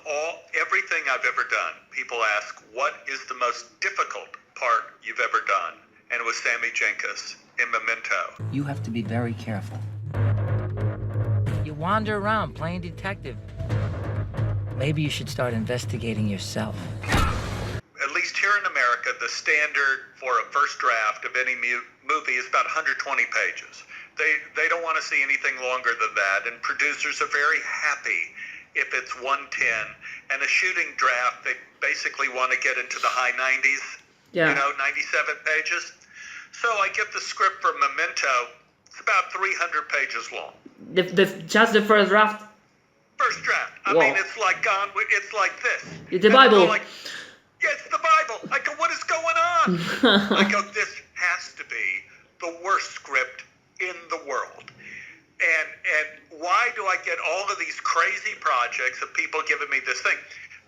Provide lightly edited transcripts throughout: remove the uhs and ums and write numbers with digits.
everything I've ever done, people ask, what is the most difficult part you've ever done? And it was Sammy Jankis in Memento. You have to be very careful. You wander around playing detective. Maybe you should start investigating yourself. At least here in America, the standard for a first draft of any movie is about 120 pages. They don't want to see anything longer than that, and producers are very happy if it's 110. And a shooting draft, they basically want to get into the high 90s, 97 pages. So I get the script for Memento. It's about 300 pages long. Just the first draft? First draft. I mean, it's like this. It's the Bible. Yeah, it's the Bible. I go, what is going on? I go, this has to be the worst script in the world. And why do I get all of these crazy projects of people giving me this thing?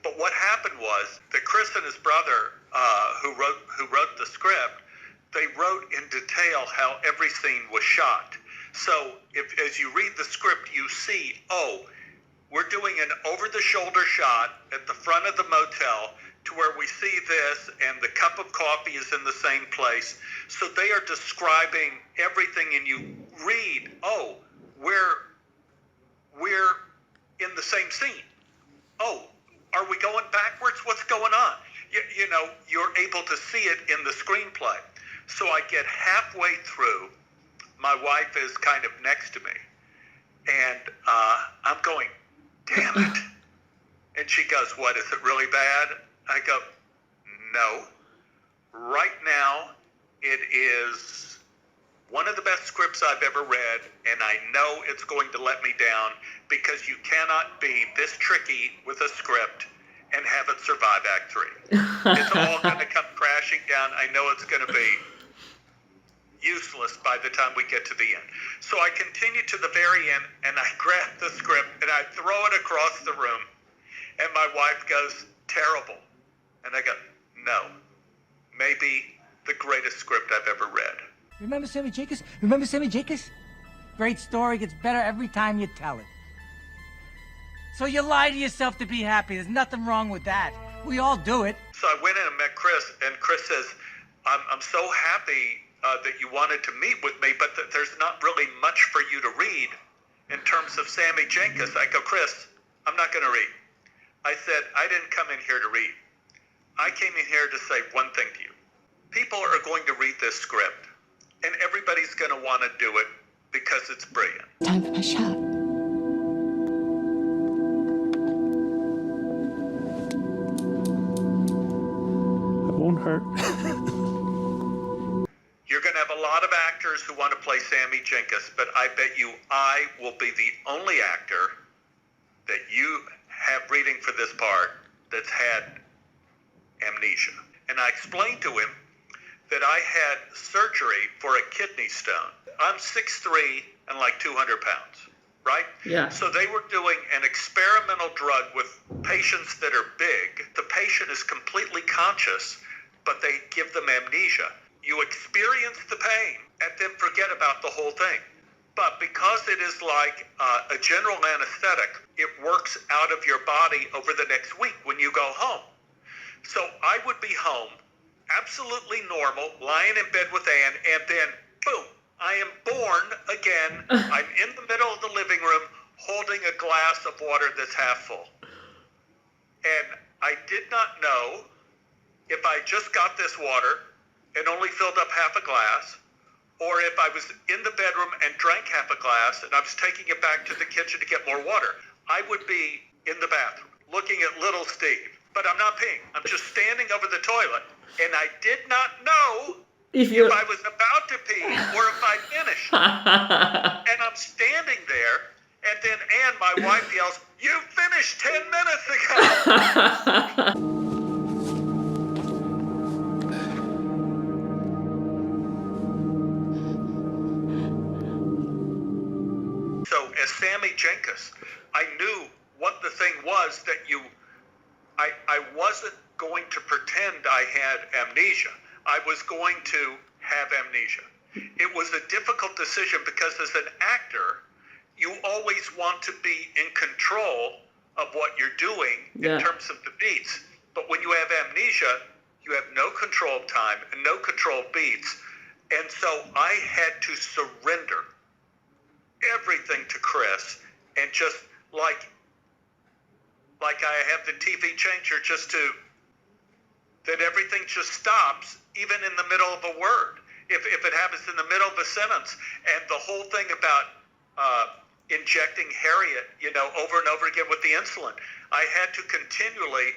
But what happened was that Chris and his brother, who wrote the script, they wrote in detail how every scene was shot. So as you read the script, you see, we're doing an over-the-shoulder shot at the front of the motel to where we see this, and the cup of coffee is in the same place. So they are describing everything, and you read, we're in the same scene. Are we going backwards? What's going on? You're able to see it in the screenplay. So I get halfway through. My wife is kind of next to me, and I'm going, damn it. And she goes, what, is it really bad? I go, no. Right now, it is one of the best scripts I've ever read, and I know it's going to let me down because you cannot be this tricky with a script and have it survive Act 3. It's all going to come crashing down. I know it's going to be useless by the time we get to the end. So I continue to the very end, and I grab the script, and I throw it across the room, and my wife goes, terrible. And I go, no, maybe the greatest script I've ever read. Remember Sammy Jankis? Remember Sammy Jankis? Great story, gets better every time you tell it. So you lie to yourself to be happy. There's nothing wrong with that. We all do it. So I went in and met Chris, and Chris says, I'm so happy that you wanted to meet with me, but there's not really much for you to read in terms of Sammy Jankis. I go, Chris, I'm not going to read. I said, I didn't come in here to read. I came in here to say one thing to you. People are going to read this script, and everybody's going to want to do it because it's brilliant. Time for my shot. It won't hurt. You're going to have a lot of actors who want to play Sammy Jankis, but I bet you I will be the only actor that you have reading for this part that's had amnesia. And I explained to him that I had surgery for a kidney stone. I'm 6'3" and like 200 pounds, right? Yeah. So they were doing an experimental drug with patients that are big. The patient is completely conscious, but they give them amnesia. You experience the pain and then forget about the whole thing. But because it is like a general anesthetic, it works out of your body over the next week when you go home. So I would be home, absolutely normal, lying in bed with Anne, and then, boom, I am born again. I'm in the middle of the living room holding a glass of water that's half full. And I did not know if I just got this water and only filled up half a glass, or if I was in the bedroom and drank half a glass and I was taking it back to the kitchen to get more water. I would be in the bathroom looking at little Steve, but I'm not peeing. I'm just standing over the toilet, and I did not know if I was about to pee or if I finished. And I'm standing there, and then Anne, my wife, yells, "You finished 10 minutes ago!" So as Sammy Jankis, I knew what the thing was that I wasn't going to pretend I had amnesia. I was going to have amnesia. It was a difficult decision because as an actor, you always want to be in control of what you're doing Yeah. in terms of the beats. But when you have amnesia, you have no control of time and no control of beats. And so I had to surrender everything to Chris and just like I have the TV changer just to, that everything just stops even in the middle of a word. If it happens in the middle of a sentence, and the whole thing about injecting Harriet, over and over again with the insulin, I had to continually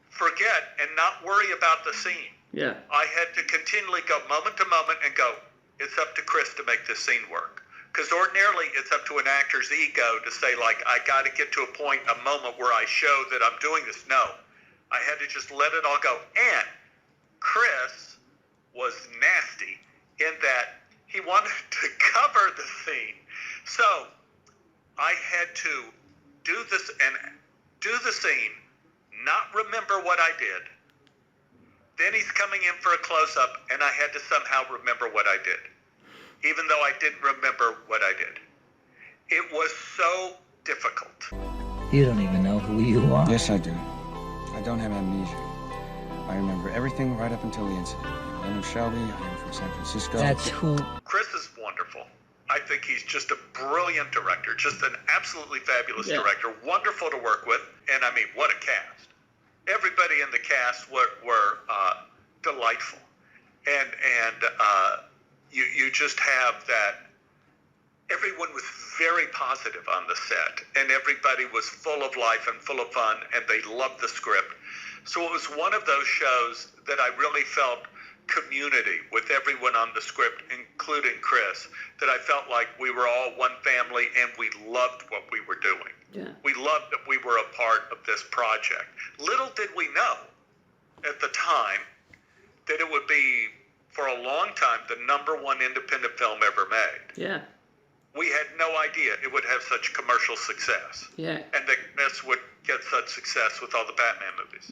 forget and not worry about the scene. Yeah. I had to continually go moment to moment and go, it's up to Chris to make this scene work. Because ordinarily it's up to an actor's ego to say, like, I got to get to a point, a moment where I show that I'm doing this. No, I had to just let it all go. And Chris was nasty in that he wanted to cover the scene. So I had to do this and do the scene, not remember what I did. Then he's coming in for a close-up, and I had to somehow remember what I did, even though I didn't remember what I did. It was so difficult. You don't even know who you are. Yes, I do. I don't have amnesia. I remember everything right up until the incident. I'm in Shelby. I'm from San Francisco. That's who. Chris is wonderful. I think he's just a brilliant director, just an absolutely fabulous director, wonderful to work with, and I mean, what a cast. Everybody in the cast were delightful, and you just have that. Everyone was very positive on the set, and everybody was full of life and full of fun, and they loved the script. So it was one of those shows that I really felt community with everyone on the script, including Chris, that I felt like we were all one family and we loved what we were doing. Yeah. We loved that we were a part of this project. Little did we know at the time that it would be, for a long time, the #1 independent film ever made. Yeah. We had no idea it would have such commercial success. Yeah. And that Chris would get such success with all the Batman movies.